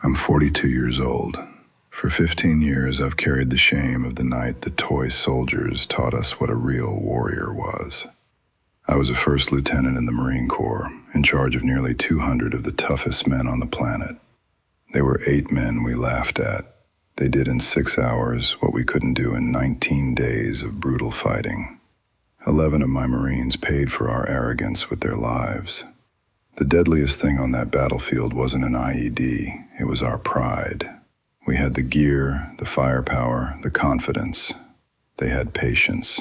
I'm 42 years old. For 15 years, I've carried the shame of the night the toy soldiers taught us what a real warrior was. I was a first lieutenant in the Marine Corps, in charge of nearly 200 of the toughest men on the planet. They were 8 men we laughed at. They did in 6 hours what we couldn't do in 19 days of brutal fighting. 11 of my Marines paid for our arrogance with their lives. The deadliest thing on that battlefield wasn't an IED, it was our pride. We had the gear, the firepower, the confidence. They had patience.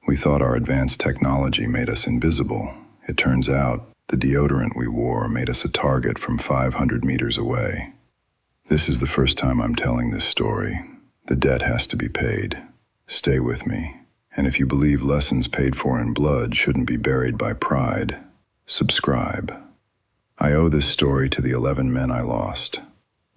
We thought our advanced technology made us invisible. It turns out the deodorant we wore made us a target from 500 meters away. This is the first time I'm telling this story. The debt has to be paid. Stay with me. And if you believe lessons paid for in blood shouldn't be buried by pride, subscribe. I owe this story to the 11 men I lost.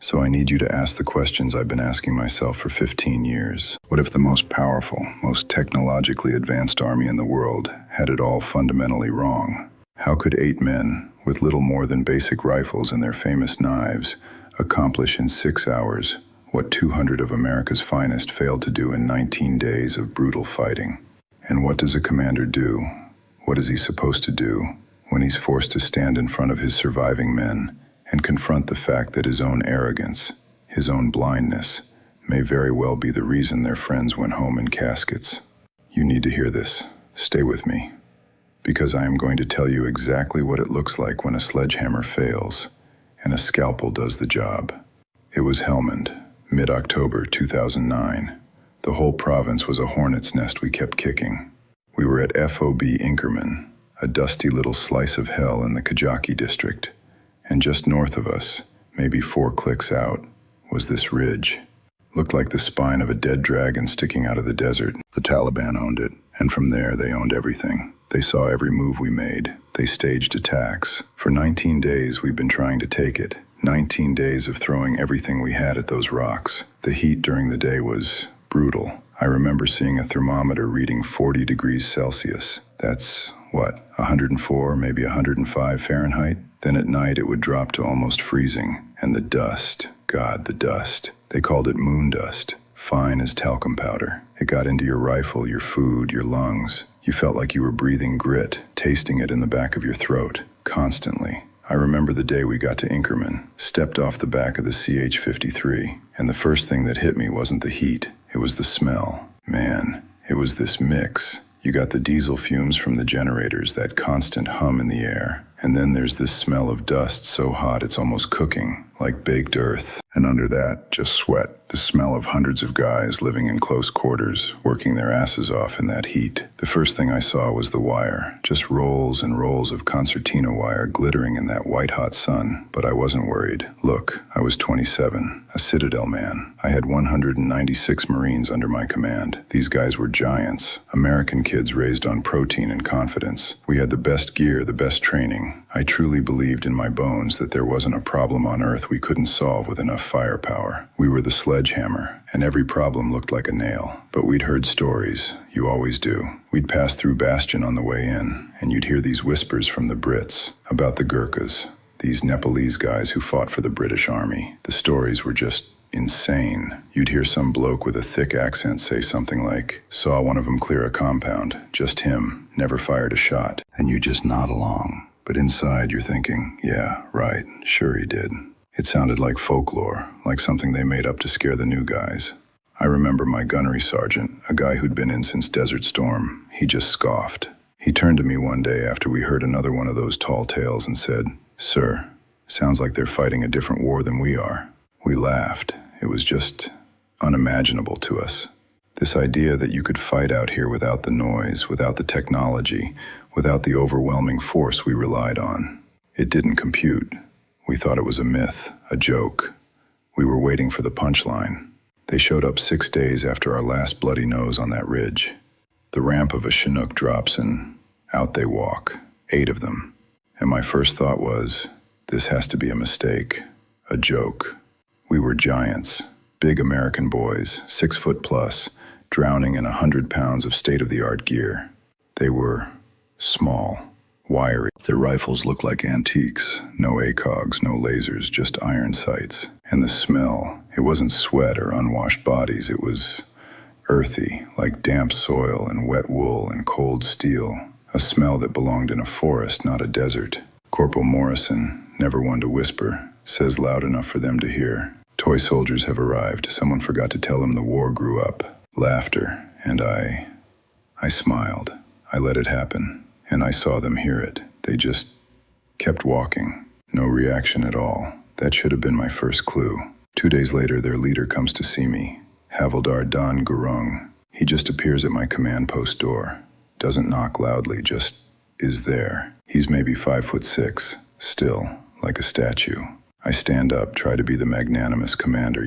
So I need you to ask the questions I've been asking myself for 15 years. What if the most powerful, most technologically advanced army in the world had it all fundamentally wrong? How could 8 men, with little more than basic rifles and their famous knives, accomplish in 6 hours what 200 of America's finest failed to do in 19 days of brutal fighting? And what does a commander do? What is he supposed to do when he's forced to stand in front of his surviving men and confront the fact that his own arrogance, his own blindness, may very well be the reason their friends went home in caskets? You need to hear this. Stay with me, because I am going to tell you exactly what it looks like when a sledgehammer fails and a scalpel does the job. It was Helmand, mid-October 2009. The whole province was a hornet's nest we kept kicking. We were at FOB Inkerman, a dusty little slice of hell in the Kajaki district. And just north of us, maybe 4 clicks out, was this ridge. Looked like the spine of a dead dragon sticking out of the desert. The Taliban owned it, and from there they owned everything. They saw every move we made. They staged attacks. For 19 days we'd been trying to take it. 19 days of throwing everything we had at those rocks. The heat during the day was brutal. I remember seeing a thermometer reading 40 degrees Celsius. That's, 104, maybe 105 Fahrenheit? Then at night it would drop to almost freezing. And the dust, God, the dust. They called it moon dust, fine as talcum powder. It got into your rifle, your food, your lungs. You felt like you were breathing grit, tasting it in the back of your throat, constantly. I remember the day we got to Inkerman, stepped off the back of the CH-53, and the first thing that hit me wasn't the heat, it was the smell. Man, it was this mix. You got the diesel fumes from the generators, that constant hum in the air. And then there's this smell of dust so hot it's almost cooking, like baked earth. And under that, just sweat, the smell of hundreds of guys living in close quarters, working their asses off in that heat. The first thing I saw was the wire, just rolls and rolls of concertina wire glittering in that white-hot sun. But I wasn't worried. Look, I was 27, a Citadel man. I had 196 Marines under my command. These guys were giants, American kids raised on protein and confidence. We had the best gear, the best training. I truly believed in my bones that there wasn't a problem on Earth we couldn't solve with enough firepower. We were the sledgehammer, and every problem looked like a nail. But we'd heard stories. You always do. We'd pass through Bastion on the way in, and you'd hear these whispers from the Brits about the Gurkhas, these Nepalese guys who fought for the British Army. The stories were just insane. You'd hear some bloke with a thick accent say something like, saw one of them clear a compound, just him, never fired a shot. And you just nod along. But inside you're thinking, yeah, right, sure he did. It sounded like folklore, like something they made up to scare the new guys. I remember my gunnery sergeant, a guy who'd been in since Desert Storm. He just scoffed. He turned to me one day after we heard another one of those tall tales and said, "Sir, sounds like they're fighting a different war than we are." We laughed. It was just unimaginable to us. This idea that you could fight out here without the noise, without the technology, without the overwhelming force we relied on. It didn't compute. We thought it was a myth, a joke. We were waiting for the punchline. They showed up 6 days after our last bloody nose on that ridge. The ramp of a Chinook drops and out they walk, 8 of them. And my first thought was, this has to be a mistake, a joke. We were giants, big American boys, 6 foot plus, drowning in 100 pounds of state-of-the-art gear. They were small, wiry. Their rifles looked like antiques. No ACOGs, no lasers, just iron sights. And the smell, it wasn't sweat or unwashed bodies, it was earthy, like damp soil and wet wool and cold steel, a smell that belonged in a forest, not a desert. Corporal Morrison, never one to whisper, says loud enough for them to hear. Toy soldiers have arrived. Someone forgot to tell him the war grew up. Laughter, and I smiled. I let it happen, and I saw them hear it. They just kept walking. No reaction at all. That should have been my first clue. 2 days later, their leader comes to see me. Havildar Dan Gurung. He just appears at my command post door. Doesn't knock loudly, just is there. He's maybe 5'6", still, like a statue. I stand up, try to be the magnanimous commander,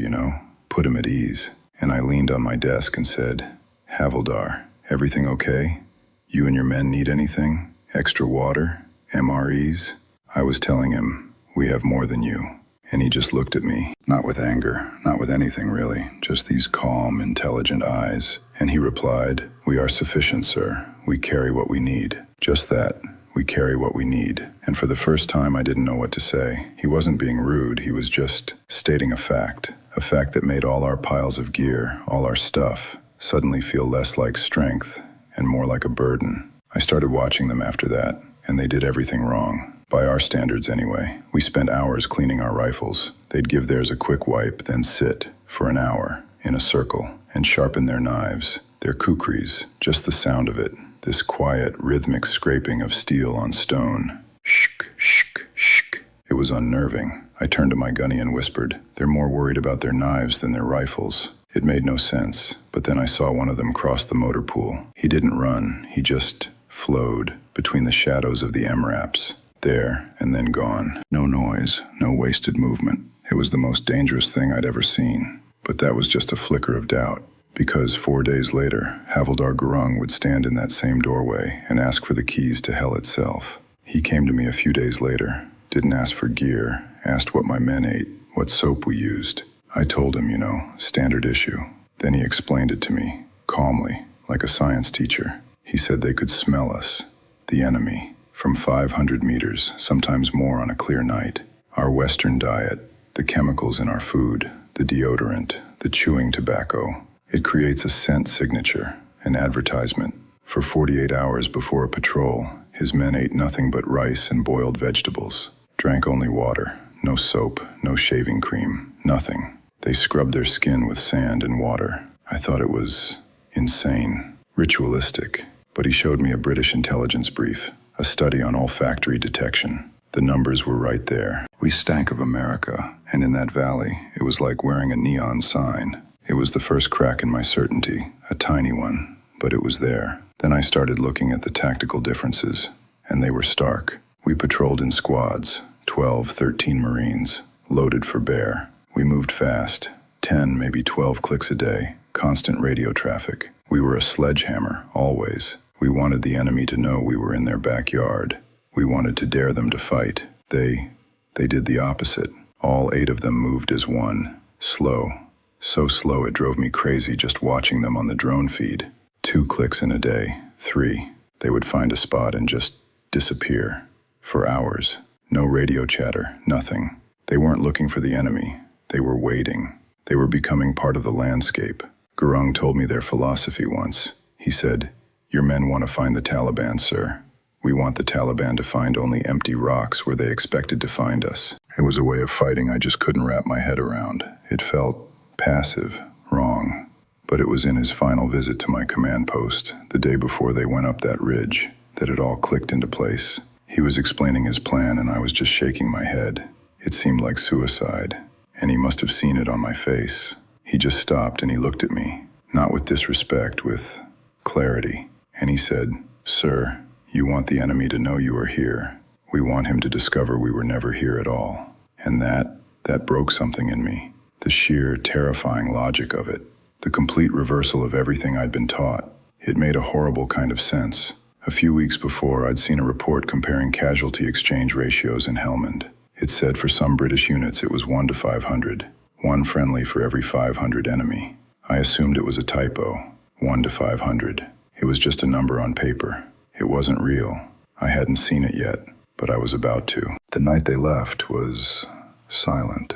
put him at ease. And I leaned on my desk and said, Havildar, everything okay? You and your men need anything? Extra water? MREs? I was telling him, we have more than you. And he just looked at me, not with anger, not with anything really, just these calm, intelligent eyes. And he replied, we are sufficient, sir. We carry what we need. Just that. We carry what we need. And for the first time, I didn't know what to say. He wasn't being rude. He was just stating a fact that made all our piles of gear, all our stuff, suddenly feel less like strength and more like a burden. I started watching them after that, and they did everything wrong. By our standards anyway. We spent hours cleaning our rifles. They'd give theirs a quick wipe, then sit for an hour in a circle and sharpen their knives, their kukris, just the sound of it. This quiet, rhythmic scraping of steel on stone. Shk, shk, shk. It was unnerving. I turned to my gunny and whispered, they're more worried about their knives than their rifles. It made no sense, but then I saw one of them cross the motor pool. He didn't run, he just flowed between the shadows of the MRAPs. There and then gone. No noise, no wasted movement. It was the most dangerous thing I'd ever seen. But that was just a flicker of doubt. Because 4 days later, Havildar Gurung would stand in that same doorway and ask for the keys to hell itself. He came to me a few days later, didn't ask for gear, asked what my men ate, what soap we used. I told him, standard issue. Then he explained it to me, calmly, like a science teacher. He said they could smell us, the enemy, from 500 meters, sometimes more on a clear night. Our Western diet, the chemicals in our food, the deodorant, the chewing tobacco, it creates a scent signature, an advertisement. For 48 hours before a patrol, his men ate nothing but rice and boiled vegetables, drank only water, no soap, no shaving cream, nothing. They scrubbed their skin with sand and water. I thought it was insane, ritualistic, but he showed me a British intelligence brief, a study on olfactory detection. The numbers were right there. We stank of America, and in that valley, it was like wearing a neon sign. It was the first crack in my certainty, a tiny one, but it was there. Then I started looking at the tactical differences, and they were stark. We patrolled in squads, 12, 13 Marines, loaded for bear. We moved fast, 10, maybe 12 clicks a day, constant radio traffic. We were a sledgehammer, always. We wanted the enemy to know we were in their backyard. We wanted to dare them to fight. They did the opposite. All 8 of them moved as one. Slow. So slow it drove me crazy just watching them on the drone feed. 2 clicks in a day. 3. They would find a spot and just disappear. For hours. No radio chatter. Nothing. They weren't looking for the enemy. They were waiting. They were becoming part of the landscape. Gurung told me their philosophy once. He said, your men want to find the Taliban, sir. We want the Taliban to find only empty rocks where they expected to find us. It was a way of fighting I just couldn't wrap my head around. It felt passive, wrong. But it was in his final visit to my command post, the day before they went up that ridge, that it all clicked into place. He was explaining his plan and I was just shaking my head. It seemed like suicide, and he must have seen it on my face. He just stopped and he looked at me, not with disrespect, with clarity. And he said, sir, you want the enemy to know you are here. We want him to discover we were never here at all. And that broke something in me. The sheer, terrifying logic of it. The complete reversal of everything I'd been taught. It made a horrible kind of sense. A few weeks before, I'd seen a report comparing casualty exchange ratios in Helmand. It said for some British units it was 1 to 500. 1 friendly for every 500 enemy. I assumed it was a typo. 1 to 500. It was just a number on paper. It wasn't real. I hadn't seen it yet, but I was about to. The night they left was silent.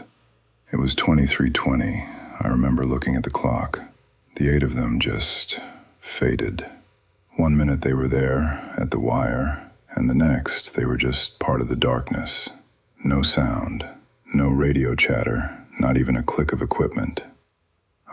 It was 23:20. I remember looking at the clock. The 8 of them just faded. 1 minute they were there at the wire, and the next they were just part of the darkness. No sound, no radio chatter, not even a click of equipment.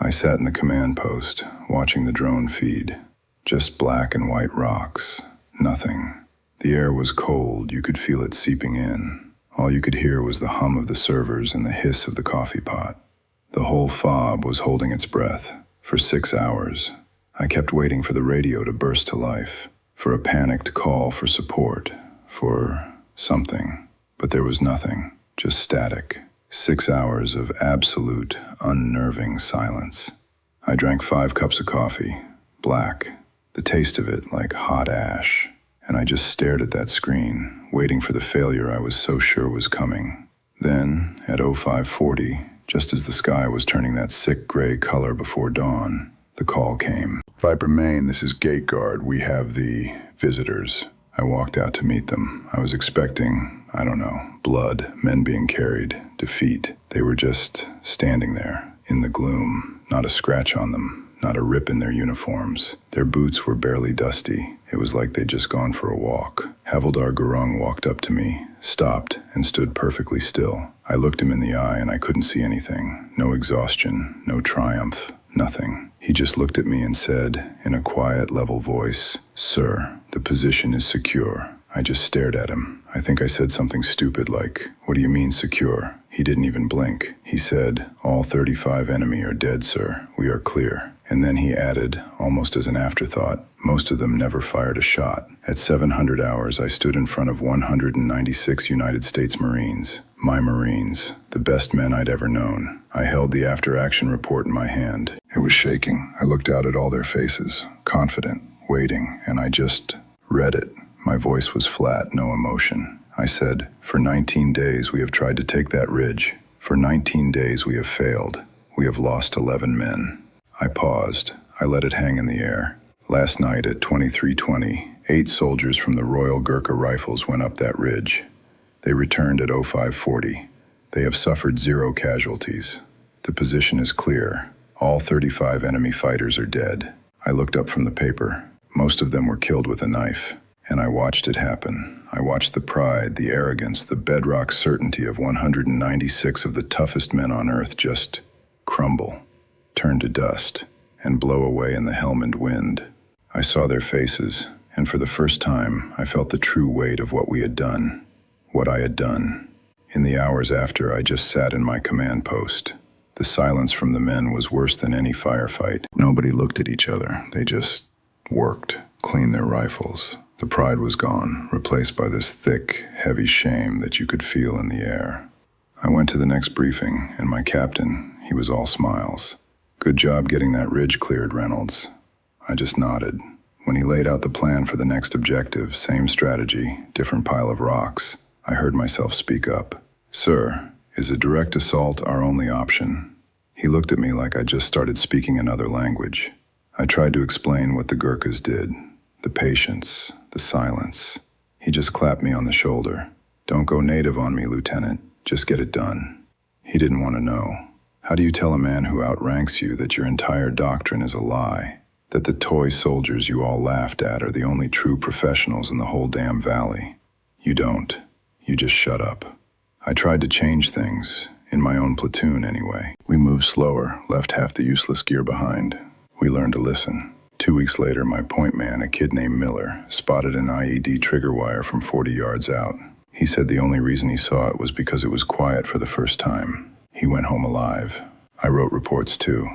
I sat in the command post, watching the drone feed. Just black and white rocks. Nothing. The air was cold, you could feel it seeping in. All you could hear was the hum of the servers and the hiss of the coffee pot. The whole fob was holding its breath. For 6 hours, I kept waiting for the radio to burst to life, for a panicked call for support, for something. But there was nothing, just static. 6 hours of absolute, unnerving silence. I drank 5 cups of coffee, black, the taste of it like hot ash, and I just stared at that screen, waiting for the failure I was so sure was coming. Then, at 0540, just as the sky was turning that sick gray color before dawn, the call came. Viper Main, this is Gate Guard. We have the visitors. I walked out to meet them. I was expecting, I don't know, blood, men being carried, defeat. They were just standing there, in the gloom, not a scratch on them. Not a rip in their uniforms. Their boots were barely dusty. It was like they'd just gone for a walk. Havildar Gurung walked up to me, stopped, and stood perfectly still. I looked him in the eye and I couldn't see anything. No exhaustion, no triumph, nothing. He just looked at me and said, in a quiet, level voice, "Sir, the position is secure." I just stared at him. I think I said something stupid like, "What do you mean secure?" He didn't even blink. He said, "All 35 enemy are dead, sir. We are clear." And then he added, almost as an afterthought, "Most of them never fired a shot." At 700 hours, I stood in front of 196 United States Marines. My Marines, the best men I'd ever known. I held the after-action report in my hand. It was shaking. I looked out at all their faces, confident, waiting, and I just read it. My voice was flat, no emotion. I said, "For 19 days we have tried to take that ridge. For 19 days we have failed. We have lost 11 men." I paused. I let it hang in the air. Last night at 23:20, 8 soldiers from the Royal Gurkha Rifles went up that ridge. They returned at 0540. They have suffered 0 casualties. The position is clear. All 35 enemy fighters are dead. I looked up from the paper. Most of them were killed with a knife. And I watched it happen. I watched the pride, the arrogance, the bedrock certainty of 196 of the toughest men on earth just crumble, turn to dust, and blow away in the helmed wind. I saw their faces, and for the first time, I felt the true weight of what we had done, what I had done. In the hours after, I just sat in my command post. The silence from the men was worse than any firefight. Nobody looked at each other. They just worked, cleaned their rifles. The pride was gone, replaced by this thick, heavy shame that you could feel in the air. I went to the next briefing, and my captain, he was all smiles. "Good job getting that ridge cleared, Reynolds." I just nodded. When he laid out the plan for the next objective, same strategy, different pile of rocks, I heard myself speak up. "Sir, is a direct assault our only option?" He looked at me like I just started speaking another language. I tried to explain what the Gurkhas did. The patience, the silence. He just clapped me on the shoulder. "Don't go native on me, Lieutenant. Just get it done." He didn't want to know. How do you tell a man who outranks you that your entire doctrine is a lie? That the toy soldiers you all laughed at are the only true professionals in the whole damn valley? You don't. You just shut up. I tried to change things, in my own platoon anyway. We moved slower, left half the useless gear behind. We learned to listen. 2 weeks later, my point man, a kid named Miller, spotted an IED trigger wire from 40 yards out. He said the only reason he saw it was because it was quiet for the first time. He went home alive. I wrote reports too,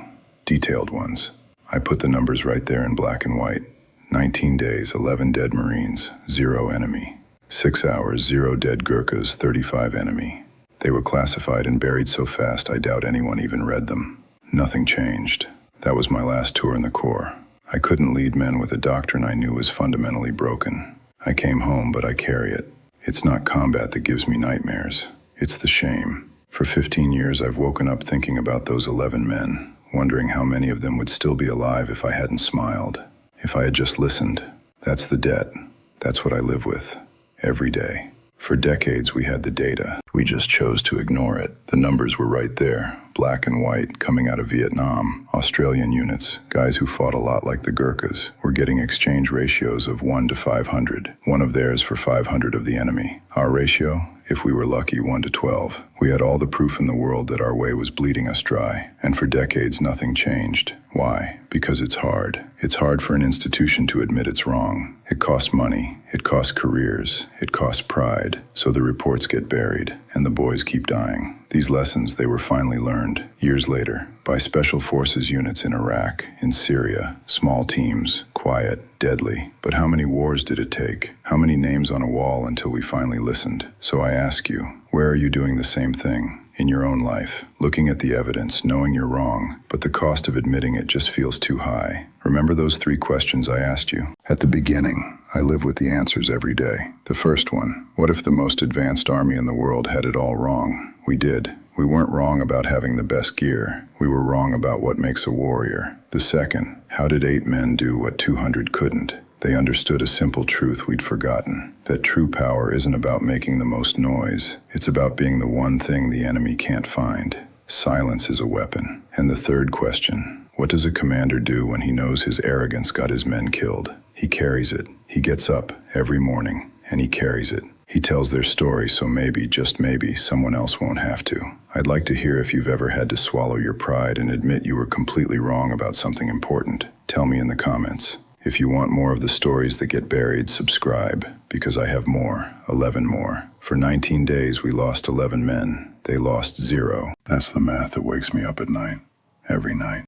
detailed ones. I put the numbers right there in black and white. 19 days, 11 dead Marines, 0 enemy. 6 hours, 0 dead Gurkhas, 35 enemy. They were classified and buried so fast I doubt anyone even read them. Nothing changed. That was my last tour in the Corps. I couldn't lead men with a doctrine I knew was fundamentally broken. I came home, but I carry it. It's not combat that gives me nightmares. It's the shame. For 15 years, I've woken up thinking about those 11 men, wondering how many of them would still be alive if I hadn't smiled, if I had just listened. That's the debt. That's what I live with, every day. For decades, we had the data. We just chose to ignore it. The numbers were right there, black and white, coming out of Vietnam. Australian units, guys who fought a lot like the Gurkhas, were getting exchange ratios of 1 to 500, one of theirs for 500 of the enemy. Our ratio, if we were lucky, 1 to 12. We had all the proof in the world that our way was bleeding us dry, and for decades nothing changed. Why? Because it's hard. It's hard for an institution to admit it's wrong. It costs money, it costs careers, it costs pride, so the reports get buried, and the boys keep dying. These lessons, they were finally learned, years later, by special forces units in Iraq, in Syria, small teams, quiet, deadly. But how many wars did it take? How many names on a wall until we finally listened? So I ask you, where are you doing the same thing? In your own life, looking at the evidence, knowing you're wrong, but the cost of admitting it just feels too high. Remember those 3 questions I asked you? At the beginning, I live with the answers every day. The first one, what if the most advanced army in the world had it all wrong? We did. We weren't wrong about having the best gear. We were wrong about what makes a warrior. The second, how did 8 men do what 200 couldn't? They understood a simple truth we'd forgotten, that true power isn't about making the most noise. It's about being the one thing the enemy can't find. Silence is a weapon. And the third question, what does a commander do when he knows his arrogance got his men killed? He carries it. He gets up every morning, and he carries it. He tells their story so maybe, just maybe, someone else won't have to. I'd like to hear if you've ever had to swallow your pride and admit you were completely wrong about something important. Tell me in the comments. If you want more of the stories that get buried, subscribe, because I have more, 11 more. For 19 days, we lost 11 men. They lost 0. That's the math that wakes me up at night, every night.